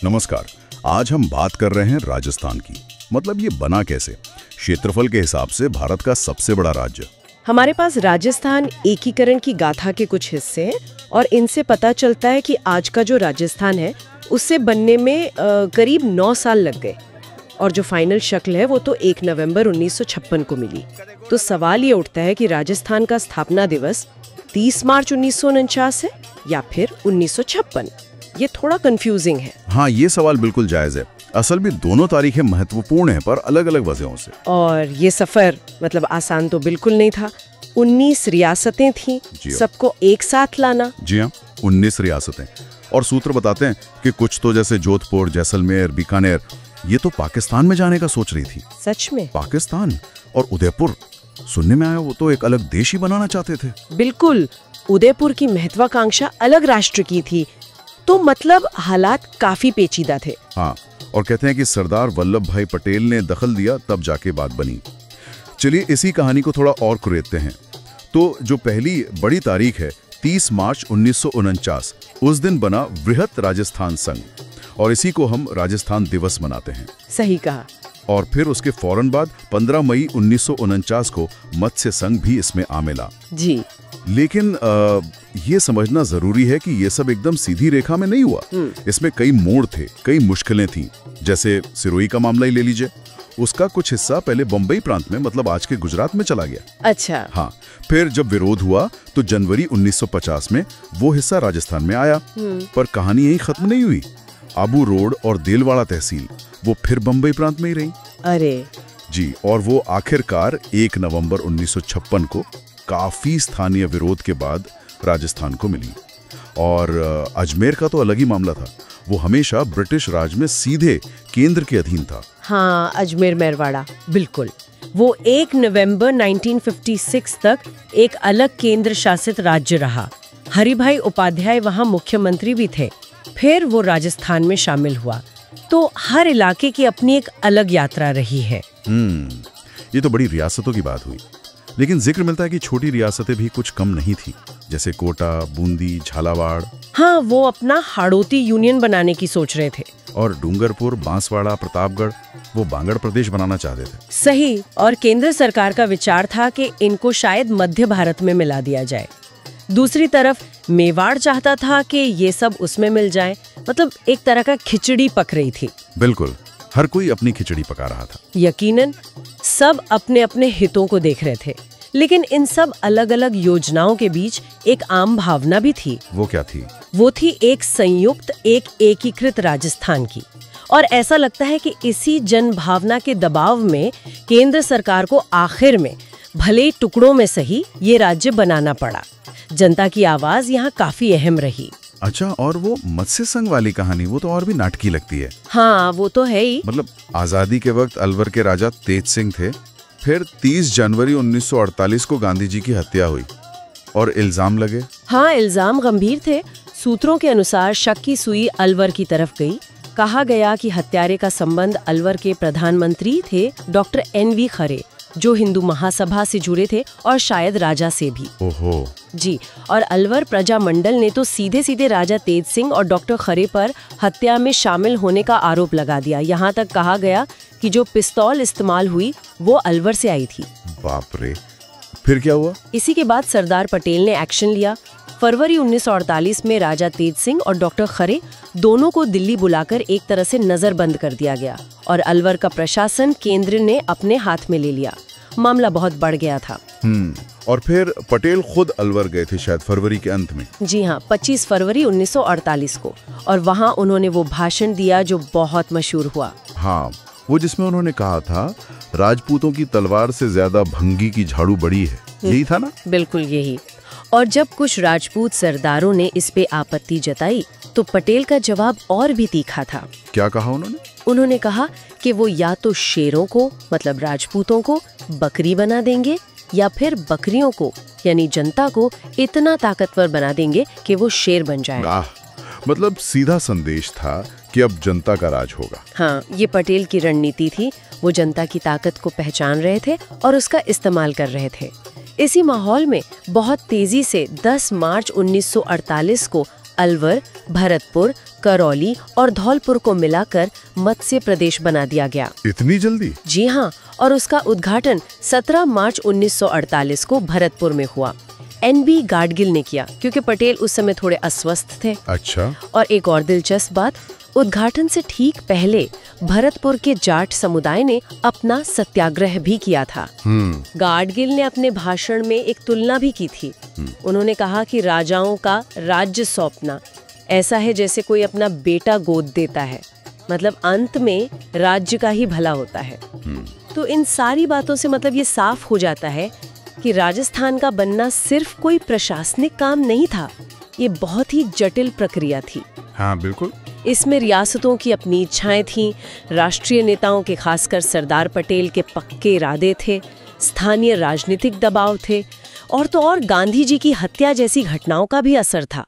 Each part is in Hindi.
नमस्कार। आज हम बात कर रहे हैं राजस्थान की। मतलब ये बना कैसे? क्षेत्रफल के हिसाब से भारत का सबसे बड़ा राज्य। हमारे पास राजस्थान एकीकरण की गाथा के कुछ हिस्से हैं और इनसे पता चलता है कि आज का जो राजस्थान है उससे बनने में करीब 9 साल लग गए और जो फाइनल शक्ल है वो तो 1 नवंबर 1956 को मिली। तो सवाल ये उठता है कि राजस्थान का स्थापना दिवस 30 मार्च 1949 है या फिर 1956? ये थोड़ा कंफ्यूजिंग है। हाँ, ये सवाल बिल्कुल जायज है। असल में दोनों तारीखें महत्वपूर्ण हैं पर अलग अलग वजहों से। और ये सफर मतलब आसान तो बिल्कुल नहीं था। 19 रियासतें थीं, सबको एक साथ लाना। जी हाँ, 19 रियासतें। और सूत्र बताते हैं कि कुछ तो जैसे जोधपुर, जैसलमेर, बीकानेर, ये तो पाकिस्तान में जाने का सोच रही थी। सच में? पाकिस्तान और उदयपुर, सुनने में आया वो तो एक अलग देश ही बनाना चाहते थे। बिल्कुल, उदयपुर की महत्वाकांक्षा अलग राष्ट्र की थी। तो मतलब हालात काफी पेचीदा थे। हाँ, और कहते हैं कि सरदार वल्लभ भाई पटेल ने दखल दिया तब जाके बात बनी। चलिए इसी कहानी को थोड़ा और कुरेदते हैं। तो जो पहली बड़ी तारीख है 30 मार्च 1949, उस दिन बना वृहत राजस्थान संघ और इसी को हम राजस्थान दिवस मनाते हैं। सही कहा। और फिर उसके फौरन बाद 15 मई 1949 को मत्स्य संघ भी इसमें आ मिला। जी। लेकिन ये समझना जरूरी है कि ये सब एकदम सीधी रेखा में नहीं हुआ। इसमें कई मोड़ थे, कई मुश्किलें थीं। जैसे सिरोही का मामला ही ले लीजिए। उसका कुछ हिस्सा पहले बम्बई प्रांत में, मतलब आज के गुजरात में चला गया। अच्छा। हाँ, फिर जब विरोध हुआ तो जनवरी 1950 में वो हिस्सा राजस्थान में आया। पर कहानी यही खत्म नहीं हुई। आबू रोड और देलवाड़ा तहसील वो फिर बम्बई प्रांत में ही रही। अरे जी, और वो आखिरकार 1 नवंबर 1956 को काफी स्थानीय विरोध के बाद राजस्थान को मिली। और अजमेर का तो अलग ही मामला था। वो हमेशा ब्रिटिश राज में सीधे केंद्र के अधीन था। हाँ, अजमेर मेरवाड़ा, बिल्कुल। वो 1 नवंबर 1956 तक एक अलग केंद्र शासित राज्य रहा। हरिभाई उपाध्याय वहाँ मुख्यमंत्री भी थे। फिर वो राजस्थान में शामिल हुआ। तो हर इलाके की अपनी एक अलग यात्रा रही है। ये तो बड़ी रियासतों की बात हुई। लेकिन जिक्र मिलता है कि छोटी रियासतें भी कुछ कम नहीं थी, जैसे कोटा, बूंदी, झालावाड़। हाँ, वो अपना हाड़ौती यूनियन बनाने की सोच रहे थे। और डूंगरपुर, बांसवाड़ा, प्रतापगढ़ वो बांगड़ प्रदेश बनाना चाहते थे। सही। और केंद्र सरकार का विचार था कि इनको शायद मध्य भारत में मिला दिया जाए। दूसरी तरफ मेवाड़ चाहता था कि ये सब उसमें मिल जाए। मतलब एक तरह का खिचड़ी पक रही थी। बिल्कुल, हर कोई अपनी खिचड़ी पका रहा था। यकीनन सब अपने अपने हितों को देख रहे थे। लेकिन इन सब अलग अलग योजनाओं के बीच एक आम भावना भी थी। वो क्या थी? वो थी एक संयुक्त, एक एकीकृत राजस्थान की। और ऐसा लगता है कि इसी जन भावना के दबाव में केंद्र सरकार को आखिर में भले टुकड़ों में सही ये राज्य बनाना पड़ा। जनता की आवाज यहाँ काफी अहम रही। अच्छा, और वो मत्स्य संघ वाली कहानी वो तो और भी नाटकी लगती है। हाँ, वो तो है ही। मतलब आजादी के वक्त अलवर के राजा तेज सिंह थे। फिर 30 जनवरी 1948 को गांधी जी की हत्या हुई और इल्जाम लगे। हाँ, इल्जाम गंभीर थे। सूत्रों के अनुसार शक की सुई अलवर की तरफ गई। कहा गया कि हत्यारे का संबंध अलवर के प्रधानमंत्री थे डॉक्टर NV खरे, जो हिंदू महासभा से जुड़े थे और शायद राजा से भी। ओहो। जी। और अलवर प्रजा मंडल ने तो सीधे सीधे राजा तेज सिंह और डॉक्टर खरे पर हत्या में शामिल होने का आरोप लगा दिया। यहाँ तक कहा गया कि जो पिस्तौल इस्तेमाल हुई वो अलवर से आई थी। बाप रे। फिर क्या हुआ? इसी के बाद सरदार पटेल ने एक्शन लिया। फरवरी 1948 में राजा तेज सिंह और डॉक्टर खरे दोनों को दिल्ली बुलाकर एक तरह से नजरबंद कर दिया गया और अलवर का प्रशासन केंद्र ने अपने हाथ में ले लिया। मामला बहुत बढ़ गया था। और फिर पटेल खुद अलवर गए थे शायद फरवरी के अंत में। जी हाँ, 25 फरवरी 1948 को। और वहाँ उन्होंने वो भाषण दिया जो बहुत मशहूर हुआ। हाँ, वो जिसमें उन्होंने कहा था राजपूतों की तलवार से ज्यादा भंगी की झाड़ू बड़ी है। यही था ना? बिल्कुल यही। और जब कुछ राजपूत सरदारों ने इस पे आपत्ति जताई तो पटेल का जवाब और भी तीखा था। क्या कहा उन्होंने? उन्होंने कहा कि वो या तो शेरों को, मतलब राजपूतों को, बकरी बना देंगे या फिर बकरियों को, यानी जनता को इतना ताकतवर बना देंगे कि वो शेर बन जाए। मतलब सीधा संदेश था कि अब जनता का राज होगा। हाँ, ये पटेल की रणनीति थी। वो जनता की ताकत को पहचान रहे थे और उसका इस्तेमाल कर रहे थे। इसी माहौल में बहुत तेजी से 10 मार्च 1948 को अलवर, भरतपुर, करौली और धौलपुर को मिलाकर मत्स्य प्रदेश बना दिया गया। इतनी जल्दी? जी हाँ, और उसका उद्घाटन 17 मार्च 1948 को भरतपुर में हुआ। NB गाडगिल ने किया क्योंकि पटेल उस समय थोड़े अस्वस्थ थे। अच्छा। और एक और दिलचस्प बात, उद्घाटन से ठीक पहले भरतपुर के जाट समुदाय ने अपना सत्याग्रह भी किया था। गाडगिल ने अपने भाषण में एक तुलना भी की थी। उन्होंने कहा कि राजाओं का राज्य सौंपना ऐसा है जैसे कोई अपना बेटा गोद देता है, मतलब अंत में राज्य का ही भला होता है। तो इन सारी बातों से मतलब ये साफ हो जाता है कि राजस्थान का बनना सिर्फ कोई प्रशासनिक काम नहीं था, ये बहुत ही जटिल प्रक्रिया थी। हाँ बिल्कुल। इसमें रियासतों की अपनी इच्छाएं थीं, राष्ट्रीय नेताओं के खासकर सरदार पटेल के पक्के इरादे थे, स्थानीय राजनीतिक दबाव थे, और तो और गांधी जी की हत्या जैसी घटनाओं का भी असर था।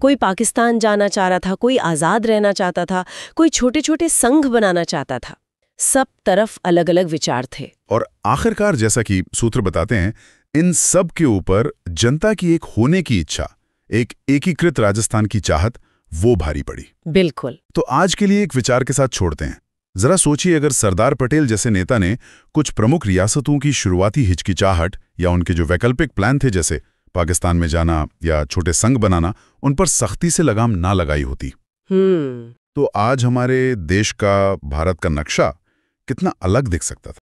कोई पाकिस्तान जाना चाह रहा था, कोई आजाद रहना चाहता था, कोई छोटे छोटे संघ बनाना चाहता था। सब तरफ अलग अलग विचार थे। और आखिरकार जैसा कि सूत्र बताते हैं, इन सब के ऊपर जनता की एक होने की इच्छा, एक एकीकृत राजस्थान की चाहत, वो भारी पड़ी। बिल्कुल। तो आज के लिए एक विचार के साथ छोड़ते हैं। जरा सोचिए, अगर सरदार पटेल जैसे नेता ने कुछ प्रमुख रियासतों की शुरुआती हिचकिचाहट या उनके जो वैकल्पिक प्लान थे, जैसे पाकिस्तान में जाना या छोटे संघ बनाना, उन पर सख्ती से लगाम ना लगाई होती, तो आज हमारे देश का, भारत का नक्शा कितना अलग दिख सकता था।